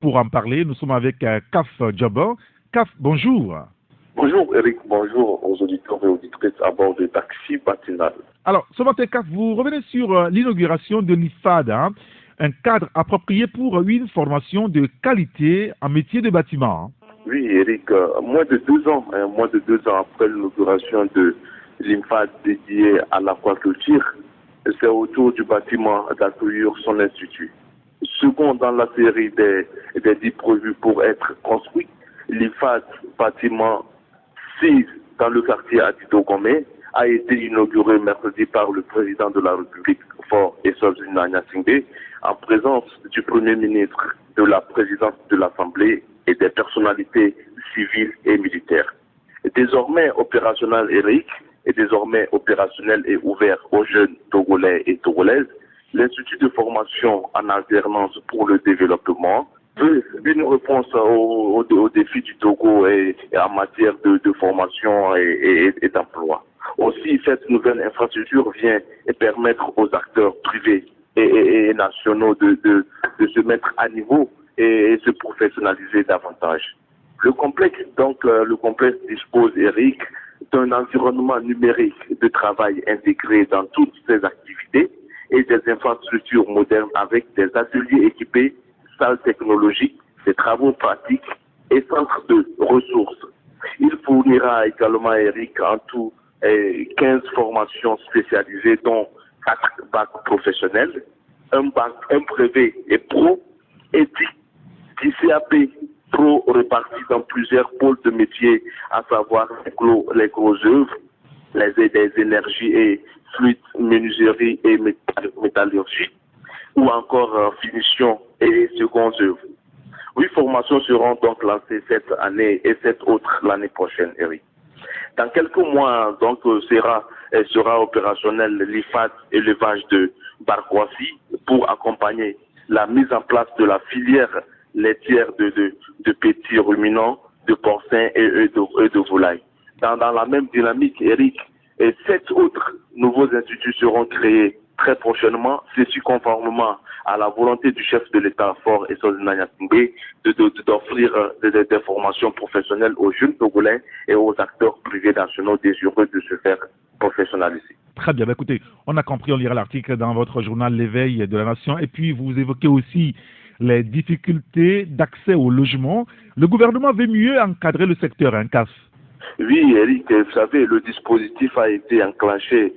Pour en parler, nous sommes avec Kaf Djaba. Kaf, bonjour. Bonjour Eric, bonjour aux auditeurs et auditrices à bord de Taxi Matinal. Alors, ce matin, Kaf, vous revenez sur l'inauguration de l'IFAD, un cadre approprié pour une formation de qualité en métier de bâtiment. Oui Eric, moins de 2 ans après l'inauguration de l'IFAD dédié à l'aquaculture, c'est au tour du bâtiment d'accueillir son institut. Second dans la série des 10 prévus pour être construits, l'IFAD bâtiment 6 dans le quartier Adito-Gomé a été inauguré mercredi par le président de la République, Faure Eswatini Gnassingbe, en présence du Premier ministre, de la présidence de l'Assemblée et des personnalités civiles et militaires. Désormais opérationnel, Eric, et désormais opérationnel et ouvert aux jeunes Togolais et Togolaises, l'Institut de formation en alternance pour le développement veut une réponse aux défis du Togo et en matière de formation et d'emploi. Aussi, cette nouvelle infrastructure vient permettre aux acteurs privés et nationaux de se mettre à niveau et se professionnaliser davantage. Le complexe dispose, Eric, d'un environnement numérique de travail intégré dans toutes ses activités et des infrastructures modernes avec des ateliers équipés, salles technologiques, des travaux pratiques et centres de ressources. Il fournira également, Eric, en tout 15 formations spécialisées, dont 4 bacs professionnels, un brevet et pro, et 10 CAP pro répartis dans plusieurs pôles de métiers, à savoir les grosses œuvres, les énergies et fluides, menuiserie et métallurgie, ou encore finition et secondes œuvres. 8 formations seront donc lancées cette année et 7 autres l'année prochaine, Eric. Dans quelques mois, donc, sera opérationnel l'IFAD élevage de Barkwasi pour accompagner la mise en place de la filière laitière de petits ruminants, de porcins et de volailles. Dans la même dynamique, Eric, 7 autres nouveaux instituts seront créés très prochainement, ceci conformément à la volonté du chef de l'État Faure Eswatini Gnassingbe d'offrir des formations professionnelles aux jeunes Togolais et aux acteurs privés nationaux désireux de se faire professionnaliser. Très bien, écoutez, on a compris, on lira l'article dans votre journal L'éveil de la Nation, et puis vous évoquez aussi les difficultés d'accès au logement. Le gouvernement veut mieux encadrer le secteur, CAF. Oui, Eric, vous savez, le dispositif a été enclenché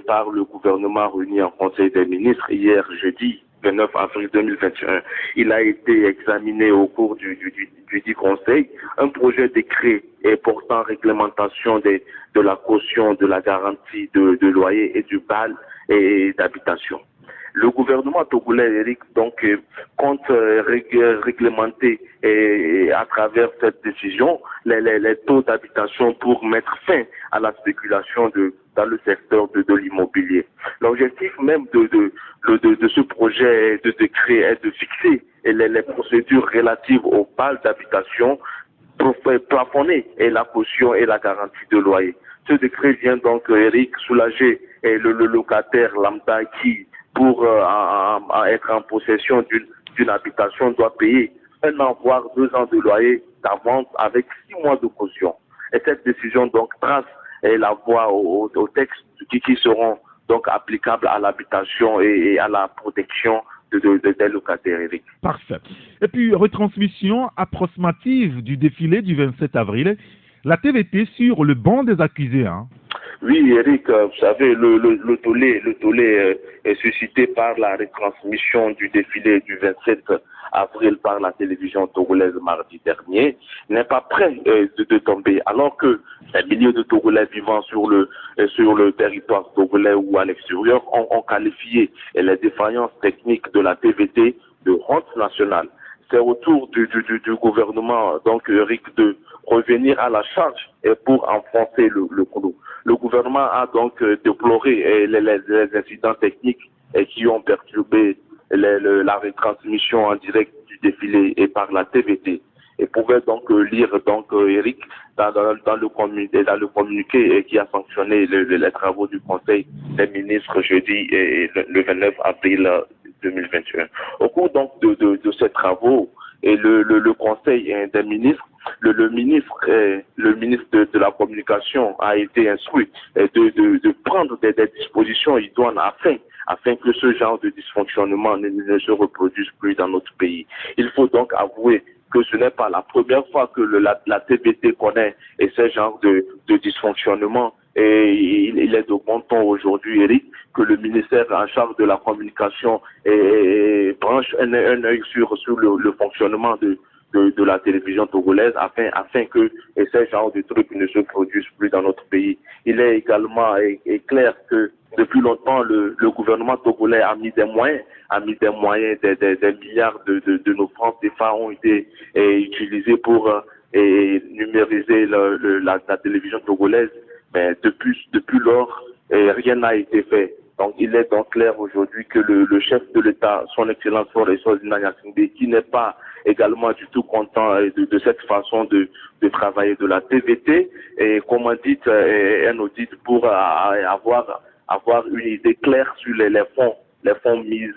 par le gouvernement réuni en Conseil des ministres hier jeudi 29 avril 2021. Il a été examiné au cours du dit Conseil un projet de décret portant réglementation de la caution, de la garantie de loyer et du bail et d'habitation. Le gouvernement togolais, Eric, donc, compte réglementer à travers cette décision les taux d'habitation pour mettre fin à la spéculation dans le secteur de l'immobilier. L'objectif même de ce projet de décret est de fixer les procédures relatives au bail d'habitation, plafonner la caution et la garantie de loyer. Ce décret vient donc, Eric, soulager le locataire lambda qui, pour être en possession d'une habitation, doit payer 1 an, voire 2 ans de loyer d'avance avec 6 mois de caution. Et cette décision donc trace la voie aux textes qui seront donc applicables à l'habitation et à la protection des locataires, Eric. Parfait. Et puis, retransmission approximative du défilé du 27 avril, la TVT sur le banc des accusés. Oui, Eric, vous savez, le tollé est suscité par la retransmission du défilé du 27 avril par la télévision togolaise mardi dernier, n'est pas prêt de tomber, alors que des milliers de Togolais vivant sur le territoire togolais ou à l'extérieur ont qualifié les défaillances techniques de la TVT de honte nationale. C'est au tour du gouvernement, donc Eric, de revenir à la charge pour enfoncer le clou. Le gouvernement a donc déploré les incidents techniques qui ont perturbé la retransmission en direct du défilé et par la TVT. Et pouvait donc lire Eric dans le communiqué qui a sanctionné les travaux du Conseil des ministres jeudi le 29 avril 2021. Au cours donc de ces travaux, et le Conseil des ministres, le ministre de la Communication a été instruit de prendre des dispositions idoines afin que ce genre de dysfonctionnement ne se reproduise plus dans notre pays. Il faut donc avouer que ce n'est pas la première fois que la TVT connaît ce genre de dysfonctionnement. Et il est de bon ton aujourd'hui, Eric, que le ministère en charge de la communication branche un œil sur le fonctionnement de la télévision togolaise afin que ce genre de trucs ne se produisent plus dans notre pays. Il est également clair que depuis longtemps, le gouvernement togolais a mis des moyens, des milliards de nos francs CFA ont été utilisés pour numériser la télévision togolaise. Mais depuis lors, rien n'a été fait. Donc, il est donc clair aujourd'hui que le chef de l'État, son Excellence Faure Gnassingbé, qui n'est pas également du tout content de cette façon de travailler de la TVT, et comme on dit, un audit pour avoir une idée claire sur les fonds mis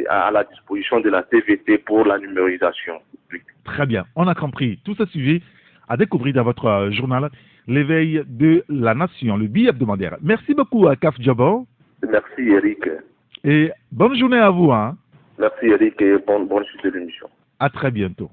à la disposition de la TVT pour la numérisation. Très bien, on a compris. Tout ce sujet à découvrir dans votre journal L'éveil de la nation, le bi-hebdomadaire. Merci beaucoup à Kaf Djabo. Merci Eric. Et bonne journée à vous. Merci Eric et bonne suite de l'émission. À très bientôt.